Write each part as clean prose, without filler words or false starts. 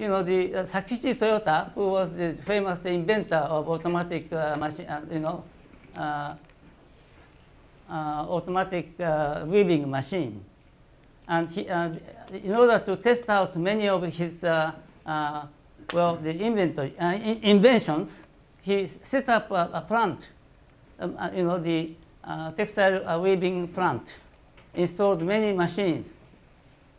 the Sakichi Toyota, who was the famous inventor of automatic machine, automatic weaving machine. And he, in order to test out many of his inventions, he set up a plant, the textile weaving plant, installed many machines.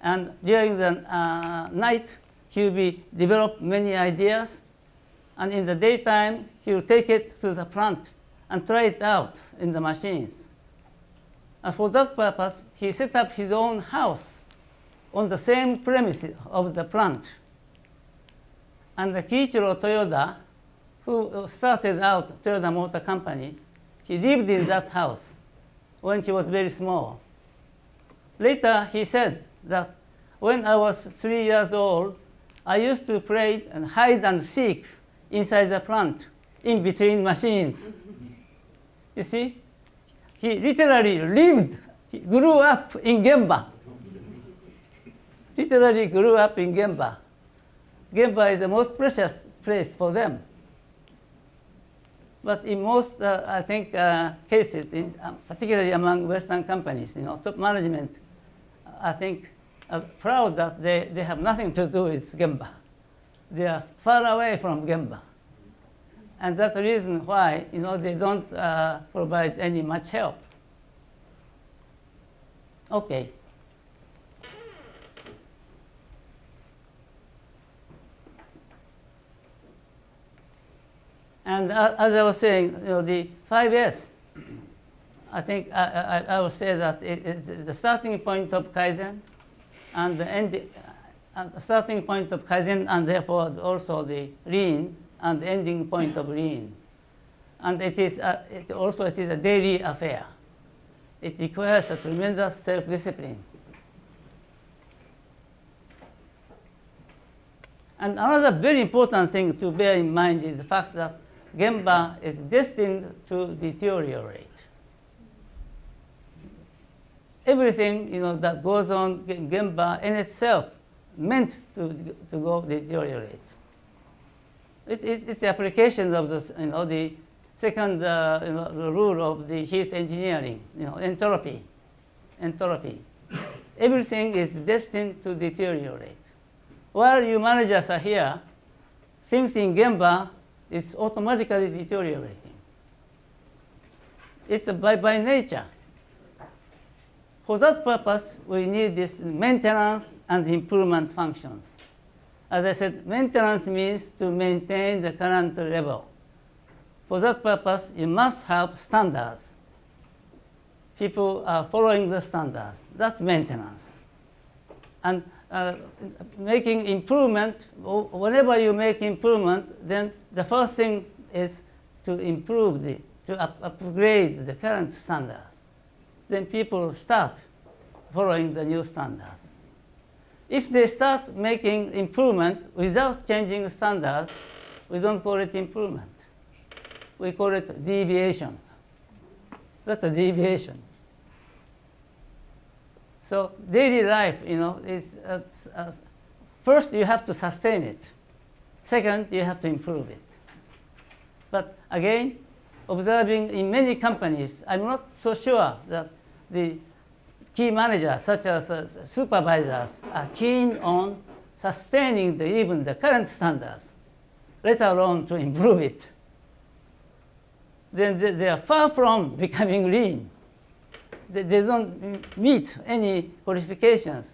And during the night, he will develop many ideas. And in the daytime, he will take it to the plant and try it out in the machines. And for that purpose, he set up his own house on the same premises of the plant. And the Kiichiro Toyoda, who started out Toyota Motor Company, he lived in that house when he was very small. Later, he said that when I was 3 years old, I used to play and hide and seek inside the plant, in between machines. You see? He literally lived, he grew up in Gemba. Literally grew up in Gemba. Gemba is the most precious place for them. But in most, I think, cases, particularly among Western companies, top management, I think, are proud that they have nothing to do with Gemba. They are far away from Gemba. And that's the reason why, they don't provide any much help. Okay. And as I was saying, the 5S, I think I would say that it's the starting point of Kaizen, and the starting point of Kaizen, and therefore also the Lean, and the ending point of Lean. And it is it is a daily affair. It requires a tremendous self-discipline. And another very important thing to bear in mind is the fact that Gemba is destined to deteriorate. Everything that goes on in Gemba in itself meant to go deteriorate. It's the application of this, the second the rule of the heat engineering, entropy. Entropy. Everything is destined to deteriorate. While you managers are here, things in Gemba is automatically deteriorating. It's by nature. For that purpose, we need this maintenance and improvement functions. As I said, maintenance means to maintain the current level. For that purpose, you must have standards. People are following the standards. That's maintenance. And making improvement, whenever you make improvement, then the first thing is to improve, to upgrade the current standards. Then people start following the new standards. If they start making improvement without changing standards, we don't call it improvement. We call it deviation. That's a deviation. So daily life, is first you have to sustain it. Second, you have to improve it. But again, observing in many companies, I'm not so sure that the key managers, such as supervisors, are keen on sustaining even the current standards, let alone to improve it. Then they are far from becoming lean. They don't meet any qualifications,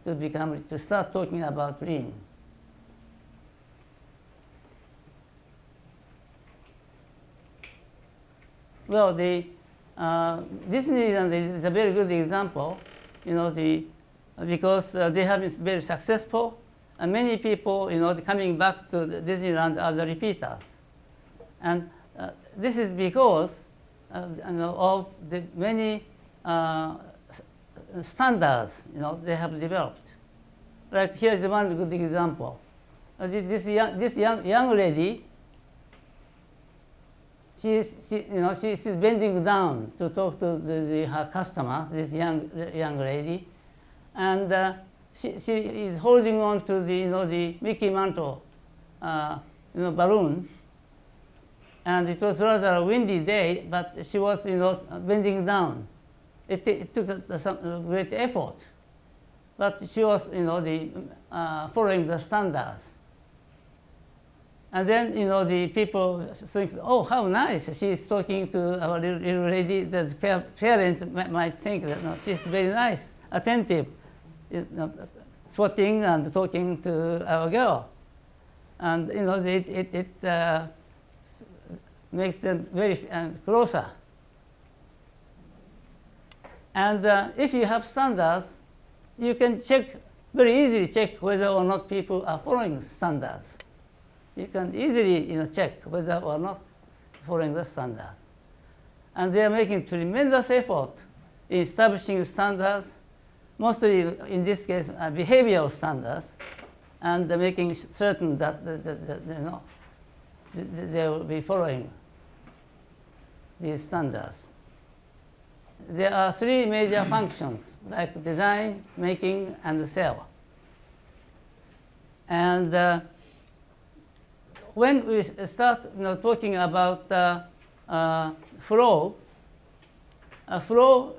to start talking about lean. Well, Disneyland is a very good example, because they have been very successful, and many people, coming back to Disneyland are the repeaters. And this is because of the many standards they have developed. Like here's one good example. This young lady, she's bending down to talk to her customer, this young lady, and she is holding on to the, the Mickey Mantle, balloon. And it was rather a windy day, but she was, bending down. It took some great effort, but she was, following the standards. And then, the people think, oh, how nice, she's talking to our little lady. The parents might think that she's very nice, attentive, swatting and talking to our girl. And, it makes them very closer. And if you have standards, you can very easily check whether or not people are following standards. You can easily check whether or not following the standards. And they are making tremendous effort in establishing standards, mostly in this case behavioral standards, and making certain that they will be following these standards. There are three major functions, like design, making, and sell. And when we start talking about flow, flow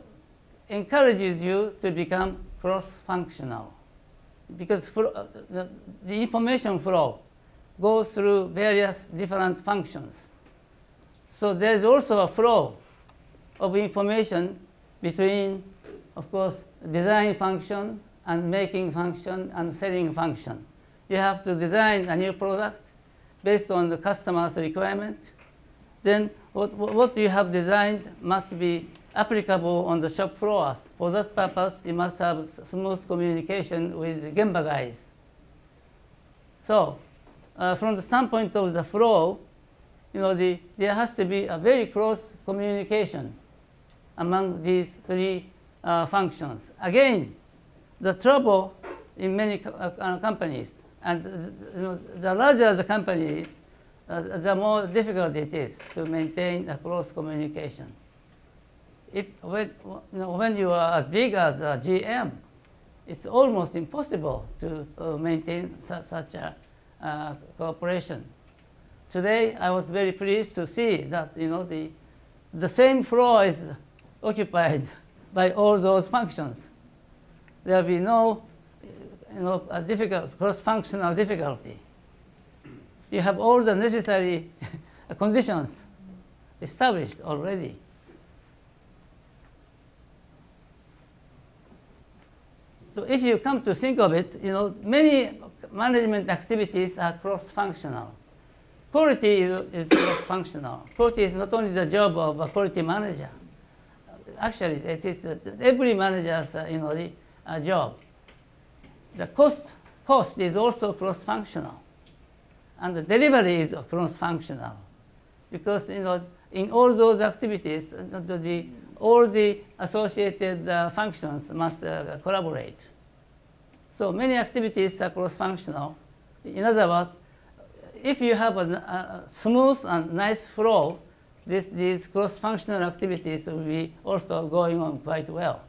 encourages you to become cross-functional, because the information flow goes through various different functions. So there is also a flow of information between, of course, design function and making function and selling function. You have to design a new product based on the customer's requirement. Then what you have designed must be applicable on the shop floors. For that purpose, you must have smooth communication with Gemba guys. So from the standpoint of the flow, there has to be a very close communication among these three functions. Again, the trouble in many companies, and the larger the company is, the more difficult it is to maintain a close communication. When you are as big as GM, it's almost impossible to maintain such a cooperation. Today, I was very pleased to see that the same floor is occupied by all those functions. There will be no cross-functional difficulty. You have all the necessary conditions established already. So if you come to think of it, many management activities are cross-functional. Quality is cross-functional. Quality is not only the job of a quality manager. Actually, it is every manager's job. The cost is also cross-functional, and the delivery is cross-functional, because in all those activities, all the associated functions must collaborate. So many activities are cross-functional. In other words, if you have a smooth and nice flow, these cross-functional activities will be also going on quite well.